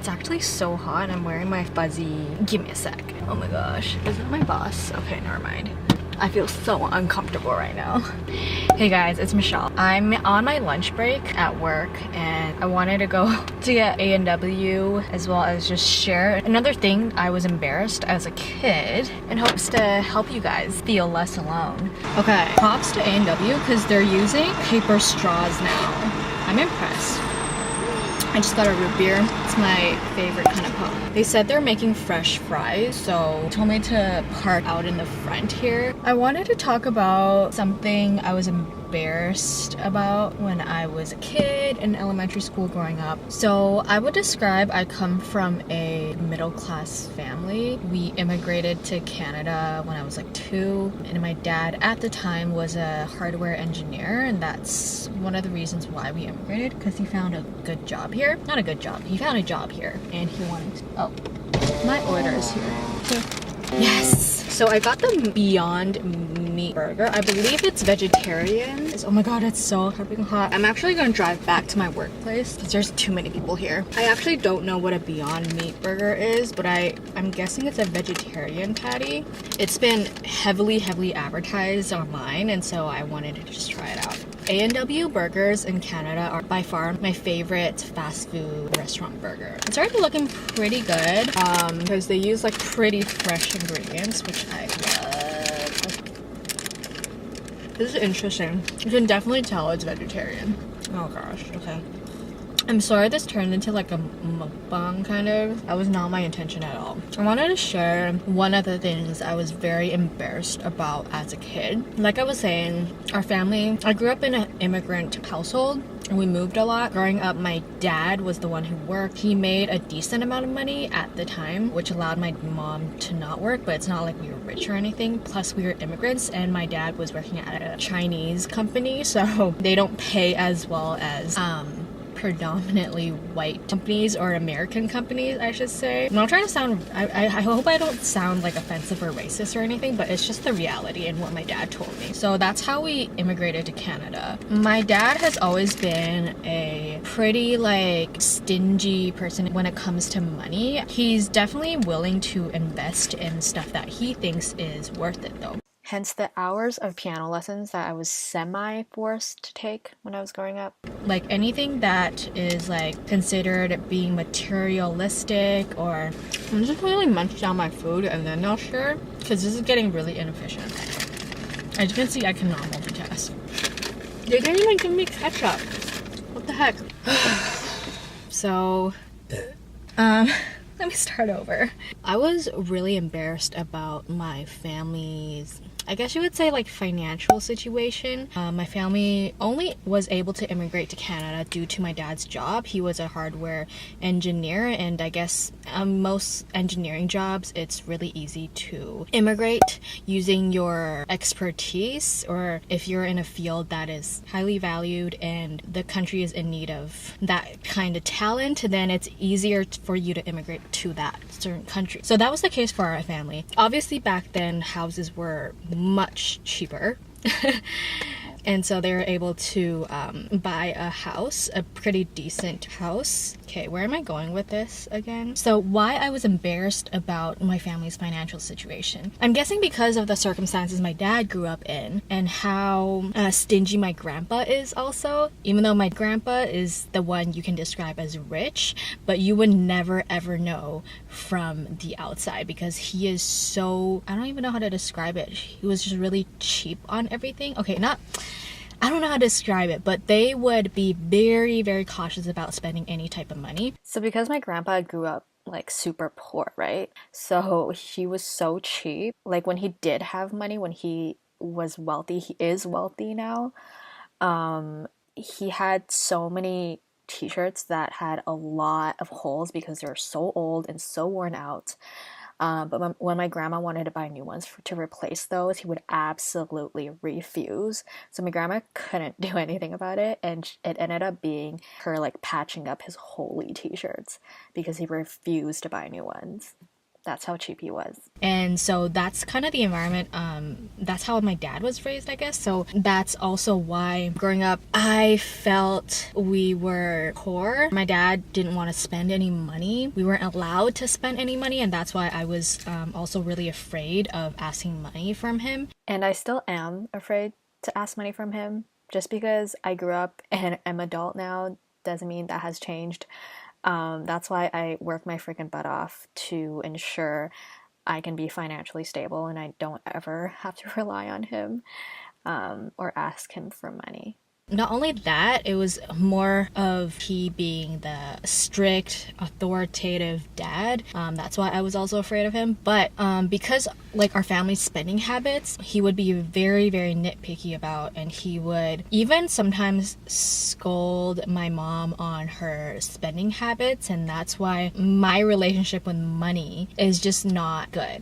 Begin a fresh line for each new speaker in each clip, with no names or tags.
It's actually so hot and I'm wearing my fuzzy. Give me a sec. Oh my gosh. Is that my boss? Okay, never mind. I feel so uncomfortable right now. Hey guys, it's Michelle. I'm on my lunch break at work and I wanted to go to get A&W as well as just share another thing I was embarrassed as a kid in hopes to help you guys feel less alone. Okay, props to A&W because they're using paper straws now. I'm impressed. I just got a root beer. It's my favorite kind of Coke. They said they're making fresh fries, so told me to park out in the front here. I wanted to talk about something I was embarrassed about when I was a kid in elementary school growing up. So I would describe I come from a middle-class family. We immigrated to Canada when I was like 2, and my dad at the time was a hardware engineer, and that's one of the reasons why we immigrated, because he found a good job here. Not a good job, he found a job here, and he wanted to, oh, my order is here. Yes! So I got the Beyond Meat burger. I believe it's vegetarian. Oh my god, it's so freaking hot. I'm actually gonna drive back to my workplace because there's too many people here. I actually don't know what a Beyond Meat burger is, but I'm guessing it's a vegetarian patty. It's been heavily advertised online, and so I wanted to just try it out. A&W burgers in Canada are by far my favorite fast food restaurant burger. It's already looking pretty good because they use like pretty fresh ingredients, which I love. This is interesting. You can definitely tell it's vegetarian. Oh gosh, okay. I'm sorry this turned into like a mukbang kind of. That was not my intention at all. I wanted to share one of the things I was very embarrassed about as a kid. Like I was saying, our family, I grew up in an immigrant household and we moved a lot. Growing up, my dad was the one who worked. He made a decent amount of money at the time, which allowed my mom to not work, but it's not like we were rich or anything. Plus we were immigrants and my dad was working at a Chinese company, so they don't pay as well as predominantly white companies, or American companies I should say. I'm not trying to sound, I hope I don't sound like offensive or racist or anything, but it's just the reality and what my dad told me. So that's how we immigrated to Canada. My dad has always been a pretty like stingy person when it comes to money. He's definitely willing to invest in stuff that he thinks is worth it though. Hence the hours of piano lessons that I was semi-forced to take when I was growing up. Like anything that is like considered being materialistic, or I'm just really munch down my food and then I'll share, because this is getting really inefficient. As you can see, I cannot multitask. They didn't even give me ketchup. What the heck? So, let me start over. I was really embarrassed about my family's, I guess you would say, like financial situation. My family only was able to immigrate to Canada due to my dad's job. He was a hardware engineer, and I guess most engineering jobs, it's really easy to immigrate using your expertise, or if you're in a field that is highly valued and the country is in need of that kind of talent, then it's easier for you to immigrate to that certain country. So that was the case for our family. Obviously back then houses were much cheaper and so they were able to buy a house, a pretty decent house. Okay, where am I going with this again? So why I was embarrassed about my family's financial situation. I'm guessing because of the circumstances my dad grew up in and how stingy my grandpa is also. Even though my grandpa is the one you can describe as rich, but you would never ever know from the outside because he is so, I don't even know how to describe it. He was just really cheap on everything. Okay, I don't know how to describe it, but they would be very cautious about spending any type of money. So because my grandpa grew up like super poor, right? So he was so cheap. Like when he did have money, when he was wealthy, he is wealthy now. He had so many t-shirts that had a lot of holes because they're so old and so worn out. But when my grandma wanted to buy new ones to replace those, he would absolutely refuse. So my grandma couldn't do anything about it, and it ended up being her like patching up his holey t-shirts because he refused to buy new ones.
That's how cheap he was.
And so that's kind of the environment, that's how my dad was raised, I guess. So that's also why growing up I felt we were poor. My dad didn't want to spend any money. We weren't allowed to spend any money, and that's why I was also really afraid of asking money from him.
And I still am afraid to ask money from him. Just because I grew up and am adult now doesn't mean that has changed. That's why I work my freaking butt off to ensure I can be financially stable and I don't ever have to rely on him or ask him for money.
Not only that, it was more of he being the strict, authoritative dad. That's why I was also afraid of him. But because like our family's spending habits, he would be very, very nitpicky about, and he would even sometimes scold my mom on her spending habits, and that's why my relationship with money is just not good.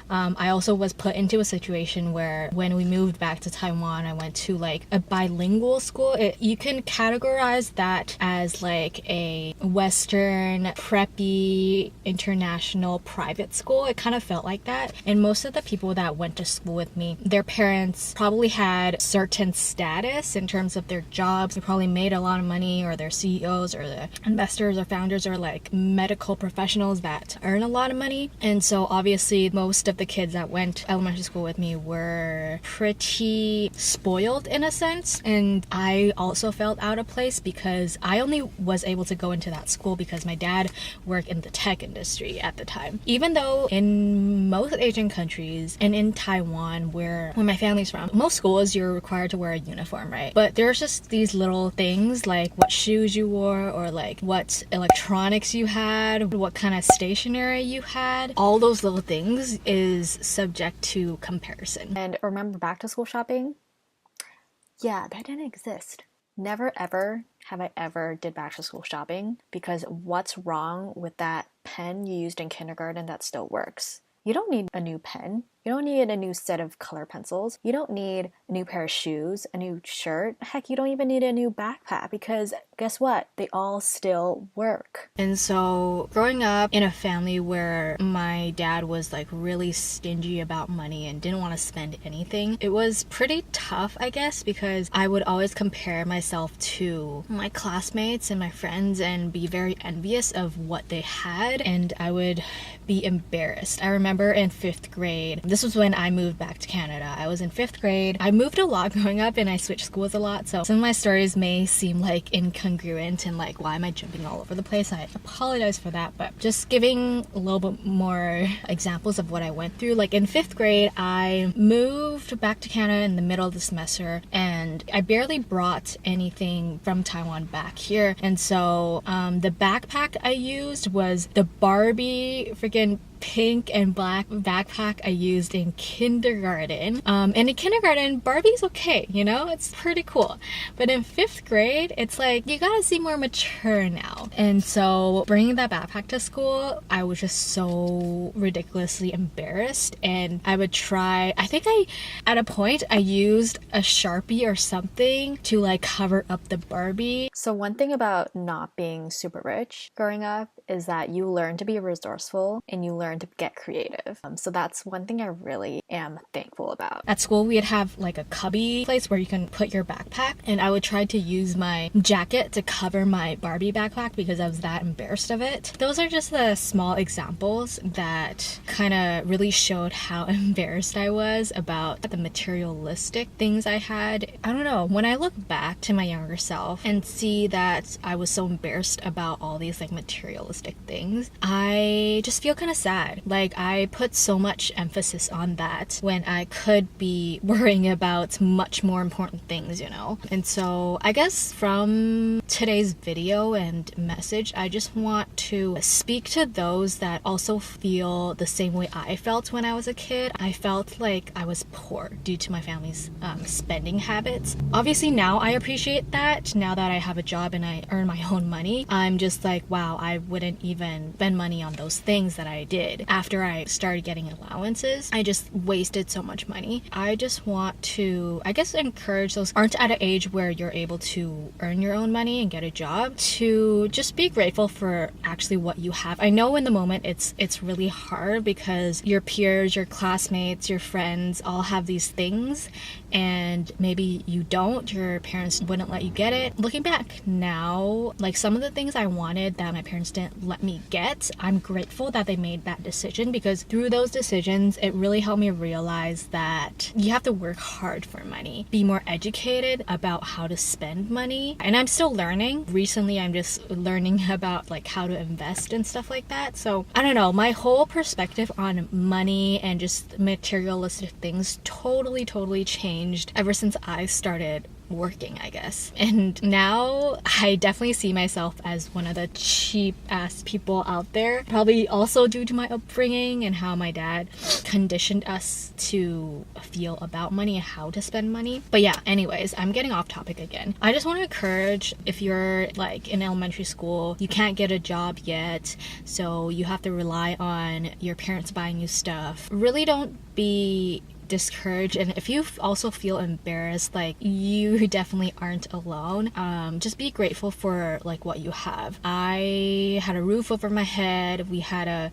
I also was put into a situation where when we moved back to Taiwan, I went to like a bilingual school. You can categorize that as like a Western, preppy, international private school. It kind of felt like that. And most of the people that went to school with me, their parents probably had certain status in terms of their jobs. They probably made a lot of money, or their CEOs or the investors or founders are like medical professionals that earn a lot of money. And so obviously most of the kids that went to elementary school with me were pretty spoiled in a sense. And I also felt out of place because I only was able to go into that school because my dad worked in the tech industry at the time. Even though in most Asian countries and in Taiwan, where my family's from, most schools you're required to wear a uniform, right? But there's just these little things like what shoes you wore, or like what electronics you had, what kind of stationery you had. All those little things is subject to comparison.
And remember back to school shopping? Yeah, that didn't exist. Never ever have I ever did back to school shopping, because what's wrong with that pen you used in kindergarten that still works? You don't need a new pen. You don't need a new set of color pencils. You don't need a new pair of shoes, a new shirt. Heck, you don't even need a new backpack, because guess what? They all still work.
And so growing up in a family where my dad was like really stingy about money and didn't want to spend anything, it was pretty tough, I guess, because I would always compare myself to my classmates and my friends and be very envious of what they had, and I would be embarrassed. I remember in 5th grade, this was when I moved back to Canada. I was in 5th grade. I moved a lot growing up and I switched schools a lot, so some of my stories may seem like incongruent and like, why am I jumping all over the place? I apologize for that, but just giving a little bit more examples of what I went through. Like in 5th grade, I moved back to Canada in the middle of the semester, and I barely brought anything from Taiwan back here. And so the backpack I used was the Barbie freaking pink and black backpack I used in kindergarten. And in kindergarten, Barbie's okay, you know, it's pretty cool. But in 5th grade, it's like, you gotta seem more mature now. And so bringing that backpack to school, I was just so ridiculously embarrassed. And I would try, at a point, I used a Sharpie or something to like cover up the Barbie.
So one thing about not being super rich growing up is that you learn to be resourceful and you learn to get creative. So that's one thing I really am thankful about.
At school, we'd have like a cubby place where you can put your backpack, and I would try to use my jacket to cover my Barbie backpack because I was that embarrassed of it. Those are just the small examples that kind of really showed how embarrassed I was about the materialistic things I had. I don't know, when I look back to my younger self and see that I was so embarrassed about all these like materialistic things, I just feel kind of sad. Like, I put so much emphasis on that when I could be worrying about much more important things, you know? And so I guess from today's video and message, I just want to speak to those that also feel the same way I felt when I was a kid. I felt like I was poor due to my family's spending habits. Obviously now I appreciate that. Now that I have a job and I earn my own money, I'm just like, wow, I wouldn't even spend money on those things that I did. did after I started getting allowances. I just wasted so much money. I just want to, I guess, encourage those aren't at an age where you're able to earn your own money and get a job to just be grateful for actually what you have. I know in the moment it's really hard because your peers, your classmates, your friends all have these things and maybe you don't, your parents wouldn't let you get it. Looking back now, like some of the things I wanted that my parents didn't let me get, I'm grateful that they made that decision, because through those decisions it really helped me realize that you have to work hard for money, be more educated about how to spend money. And I'm still learning. Recently I'm just learning about like how to invest and stuff like that. So I don't know, my whole perspective on money and just materialistic things totally changed ever since I started working, I guess. And now I definitely see myself as one of the cheap ass people out there, probably also due to my upbringing and how my dad conditioned us to feel about money and how to spend money. But yeah, anyways, I'm getting off topic again. I just want to encourage, if you're like in elementary school, you can't get a job yet, so you have to rely on your parents buying you stuff. Really don't be discouraged, and if you also feel embarrassed, like, you definitely aren't alone. Just be grateful for like what you have. I had a roof over my head, we had a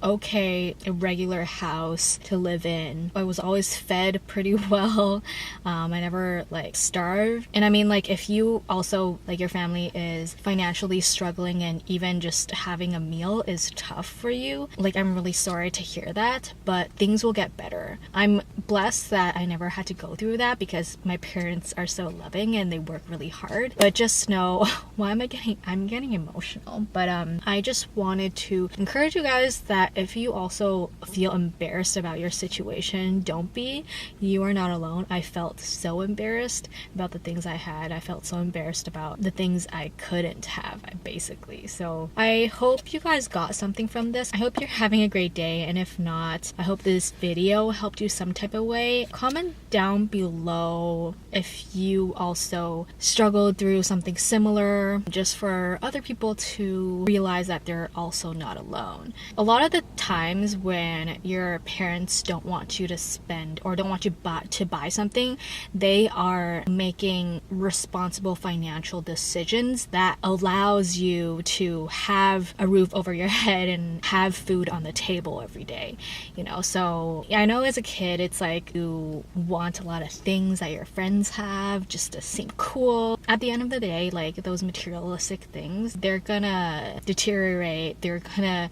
regular house to live in. I was always fed pretty well. I never like starved. And I mean, like, if you also, like, your family is financially struggling and even just having a meal is tough for you, like, I'm really sorry to hear that, but things will get better. I'm blessed that I never had to go through that because my parents are so loving and they work really hard. But just know, why am I getting, I'm getting emotional, but I just wanted to encourage you guys that if you also feel embarrassed about your situation, don't be. You are not alone. I felt so embarrassed about the things I had. I felt so embarrassed about the things I couldn't have, basically. So I hope you guys got something from this. I hope you're having a great day, and if not, I hope this video helped you some type of way. Comment down below if you also struggled through something similar, just for other people to realize that they're also not alone. A lot of the times when your parents don't want you to spend or don't want you to buy something, they are making responsible financial decisions that allows you to have a roof over your head and have food on the table every day, you know. So I know as a kid it's like you want a lot of things that your friends have just to seem cool. At the end of the day, like, those materialistic things, they're gonna deteriorate, they're gonna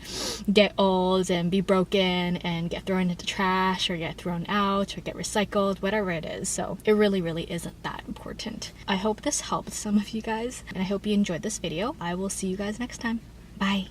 get old and be broken and get thrown into trash or get thrown out or get recycled, whatever it is. So it really isn't that important. I hope this helped some of you guys, and I hope you enjoyed this video. I will see you guys next time. Bye.